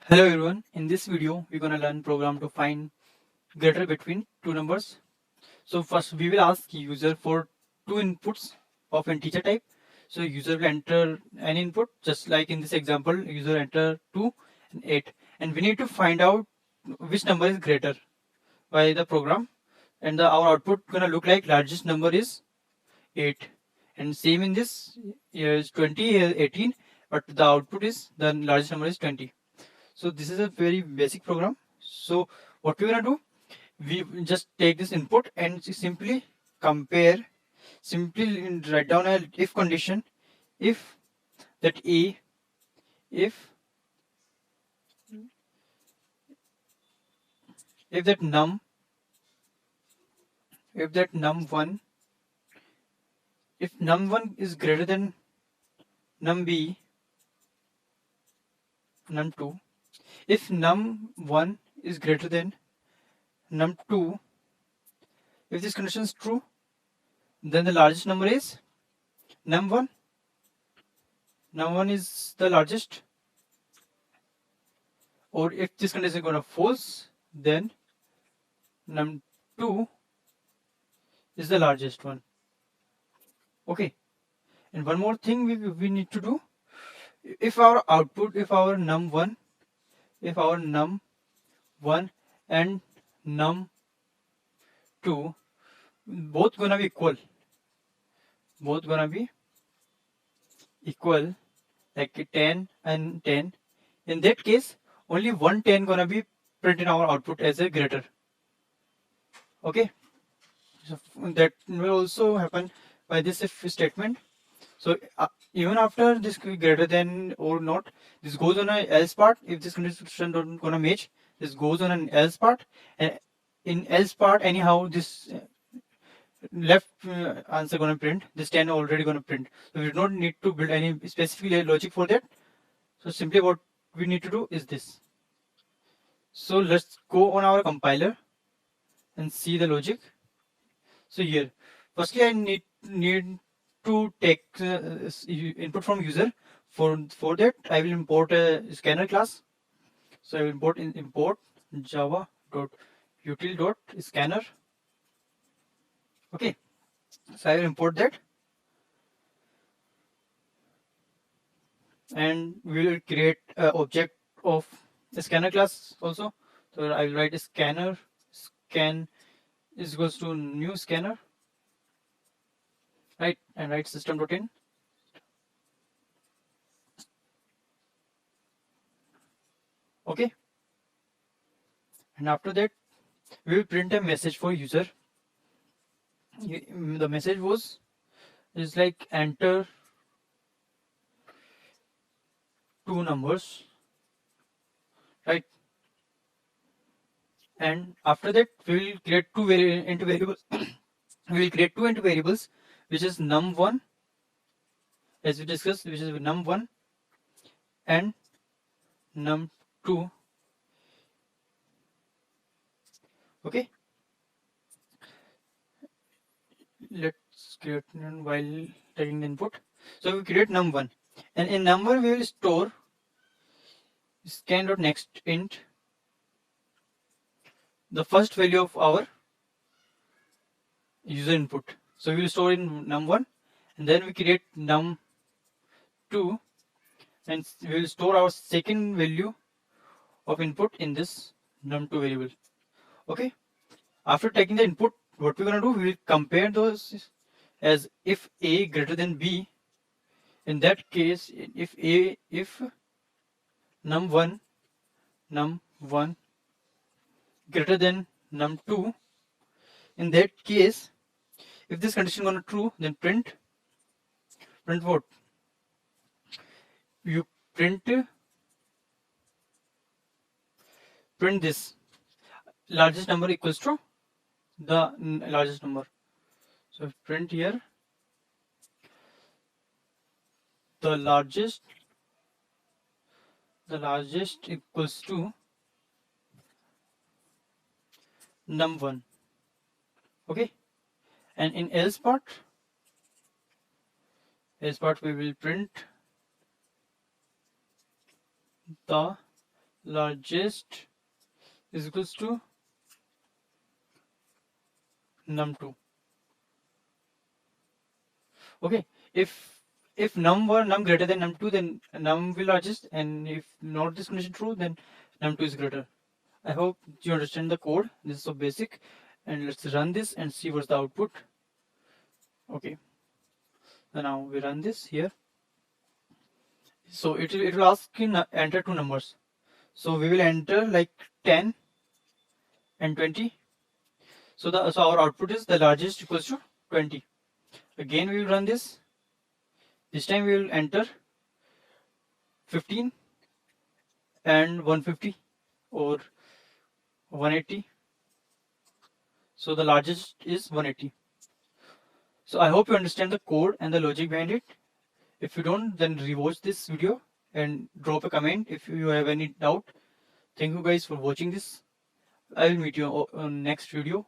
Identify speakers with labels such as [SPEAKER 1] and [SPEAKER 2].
[SPEAKER 1] Hello everyone, in this video we're gonna learn program to find greater between two numbers. So first we will ask user for two inputs of integer type. So user will enter an input just like in this example user enter 2 and 8 and we need to find out which number is greater by the program and our output gonna look like largest number is 8 and same in this here is 20 here 18 but the output is the largest number is 20. So this is a very basic program. So what we're gonna do, we just take this input and simply compare, simply write down a if condition, if that a, if if that num, if that num1, if num1 is greater than num2, num2, if num1 is greater than num2, if this condition is true, then the largest number is num1. Num1 is the largest. Or if this condition is going to false, then num2 is the largest one. Okay. And one more thing we need to do. If our output, if our num1 and num2 both gonna be equal, like 10 and 10. In that case, only 110 gonna be printed in our output as a greater. Okay. So that will also happen by this if statement. So even after this greater than or not, this goes on a else part. If this condition don't gonna match, this goes on an else part, and in else part anyhow this left answer gonna print. This 10 already gonna print. So we don't need to build any specific logic for that. So simply what we need to do is this. So let's go on our compiler and see the logic. So here, firstly I need to take input from user. For that I will import a scanner class. So I will import java.util.scanner. Okay, so I will import that and we will create an object of the scanner class also. So I will write a scanner scan is equals to new scanner, right, and write system.in. Okay, and after that we will print a message for user. The message is like enter two numbers, right, and after that we will create two into variables. We will create two into variables, which is num1, as we discussed, which is num1 and num2. Okay, let's create while taking the input. So we create num1, and in num1 we will store scan.next int the first value of our user input. So we will store in num1 and then we create num2 and we will store our second value of input in this num2 variable. Okay, after taking the input, what we're gonna do, we will compare those as if a greater than b. In that case, if num1 greater than num2, in that case, if this condition gonna true, then print what? You print this largest number equals to the largest number. So print here the largest equals to num1. Okay, and in else part we will print the largest is equals to num2. Okay, if num greater than num2, then num will largest, and if not this condition true, then num2 is greater. I hope you understand the code. This is so basic, and let's run this and see what's the output. Okay, so now we run this here. So it will ask you enter two numbers. So we will enter like 10 and 20. So our output is the largest equals to 20. Again we will run this. This time we will enter 15 and 150 or 180. So the largest is 180. So I hope you understand the code and the logic behind it. If you don't, then rewatch this video and drop a comment if you have any doubt. Thank you guys for watching this. I will meet you on next video.